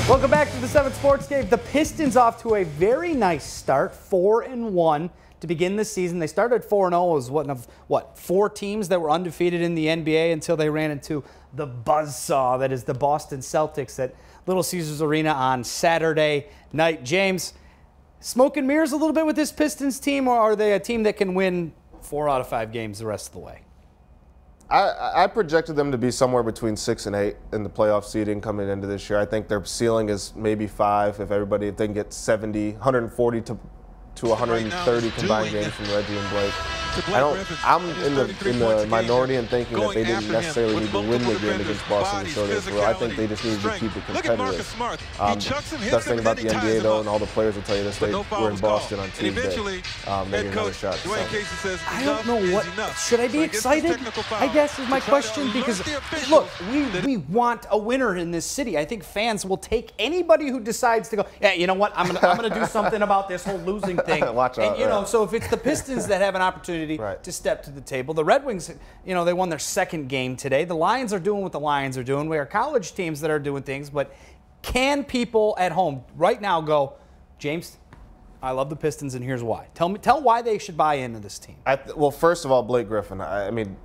Welcome back to the 7 Sports Cave. The Pistons off to a very nice start, 4-1 to begin this season. They started 4-0 as one of, four teams that were undefeated in the NBA until they ran into the buzzsaw that is the Boston Celtics at Little Caesars Arena on Saturday night. James, smoke and mirrors a little bit with this Pistons team, or are they a team that can win 4 out of 5 games the rest of the way? I projected them to be somewhere between 6 and 8 in the playoff seeding coming into this year. I think their ceiling is maybe 5 if they can get 140 to 130 combined games from Reggie and Blake. I'm in the minority in thinking that they didn't necessarily need to win the game against Boston to show this. I think they just needed to keep it competitive. Best thing about the NBA, though, and all the players will tell you this, they were in Boston on Tuesday. They get another shot. I don't know what. Should I be excited? I guess is my question, because look, we want a winner in this city. I think fans will take anybody who decides to go, yeah, you know what, I'm gonna do something about this whole losing thing. Watch out, and you know, so if it's the Pistons that have an opportunity to step to the table, the Red Wings, you know, they won their 2nd game today. The Lions are doing what the Lions are doing. We are college teams that are doing things, but can people at home right now go, James, I love the Pistons, and here's why. Tell why they should buy into this team. Well, first of all, Blake Griffin. I mean,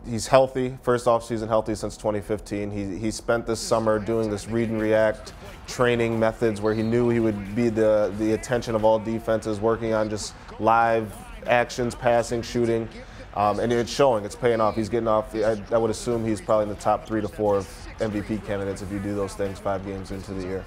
he's healthy. First off-season healthy since 2015. He spent this summer doing this read and react training methods where he knew he would be the attention of all defenses, working on just live actions, passing, shooting, and it's showing. It's paying off. He's getting off. I would assume he's probably in the top 3 to 4 of MVP candidates if you do those things 5 games into the year.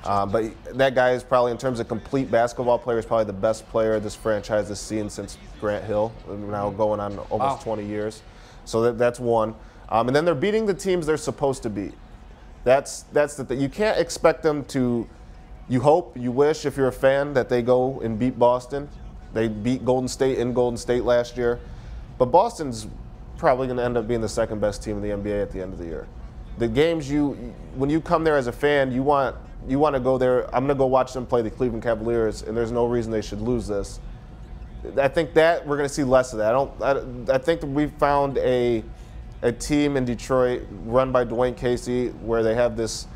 But that guy is probably, in terms of complete basketball player, is probably the best player this franchise has seen since Grant Hill, now going on almost 20 years. So that's one. And then they're beating the teams they're supposed to beat. That's the thing. You can't expect them to. You hope, you wish, if you're a fan, that they go and beat Boston. They beat Golden State in Golden State last year. But Boston's probably going to end up being the 2nd best team in the NBA at the end of the year. The games when you come there as a fan, you want to go there. I'm going to go watch them play the Cleveland Cavaliers, and there's no reason they should lose this. I think that we're going to see less of that. I think that we found a team in Detroit run by Dwayne Casey where they have this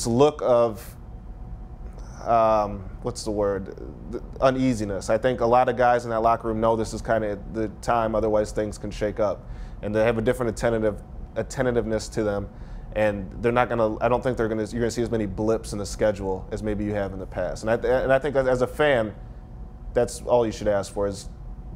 look of what's the word? Uneasiness. I think a lot of guys in that locker room know this is kind of the time, otherwise things can shake up, and they have a different attentiveness to them. And they're not going to. I don't think you're going to see as many blips in the schedule as maybe you have in the past. And I think as a fan, that's all you should ask for, is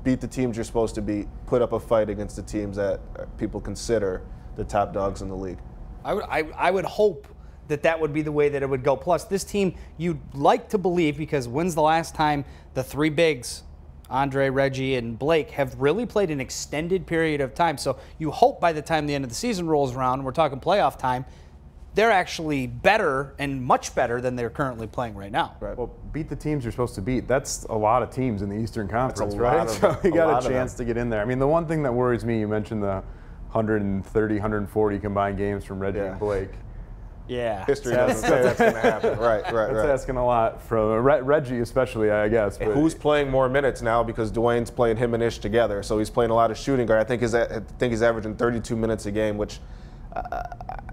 beat the teams you're supposed to beat, put up a fight against the teams that people consider the top dogs in the league. I would hope that would be the way that it would go. Plus, this team, you'd like to believe, because when's the last time the 3 bigs, Andre, Reggie, and Blake, have really played an extended period of time? So you hope by the time the end of the season rolls around, and we're talking playoff time, they're actually better and much better than they're currently playing right now. Right. Well, beat the teams you're supposed to beat. That's a lot of teams in the Eastern Conference, right? So you got a chance to get in there. I mean, the one thing that worries me, you mentioned the 130, 140 combined games from Reggie and Blake. Yeah. History doesn't say that's going to happen. Right. That's asking a lot from Reggie, especially, I guess. But who's playing more minutes now, because Dwayne's playing him and Ish together, so he's playing a lot of shooting guard. I think he's averaging 32 minutes a game, which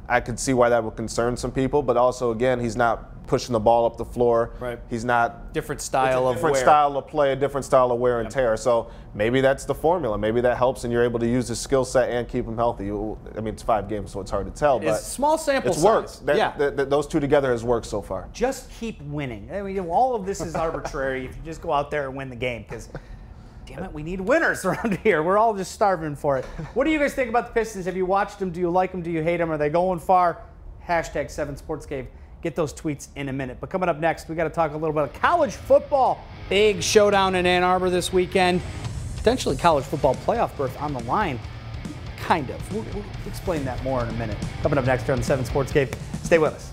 I could see why that would concern some people. But also, again, he's not pushing the ball up the floor. Right. He's not different style of play, a different style of wear and tear. So maybe that's the formula. Maybe that helps, and you're able to use his skill set and keep him healthy. I mean, it's 5 games, so it's hard to tell. But it's small sample size. It's worked. Those two together has worked so far. Just keep winning. I mean, all of this is arbitrary if you just go out there and win the game, because damn it, we need winners around here. We're all just starving for it. What do you guys think about the Pistons? Have you watched them? Do you like them? Do you hate them? Are they going far? Hashtag 7SportsCave. Get those tweets in a minute. But coming up next, we got to talk a little bit of college football. Big showdown in Ann Arbor this weekend. Potentially college football playoff berth on the line. Kind of. We'll explain that more in a minute. Coming up next here on the 7 Sports Cave. Stay with us.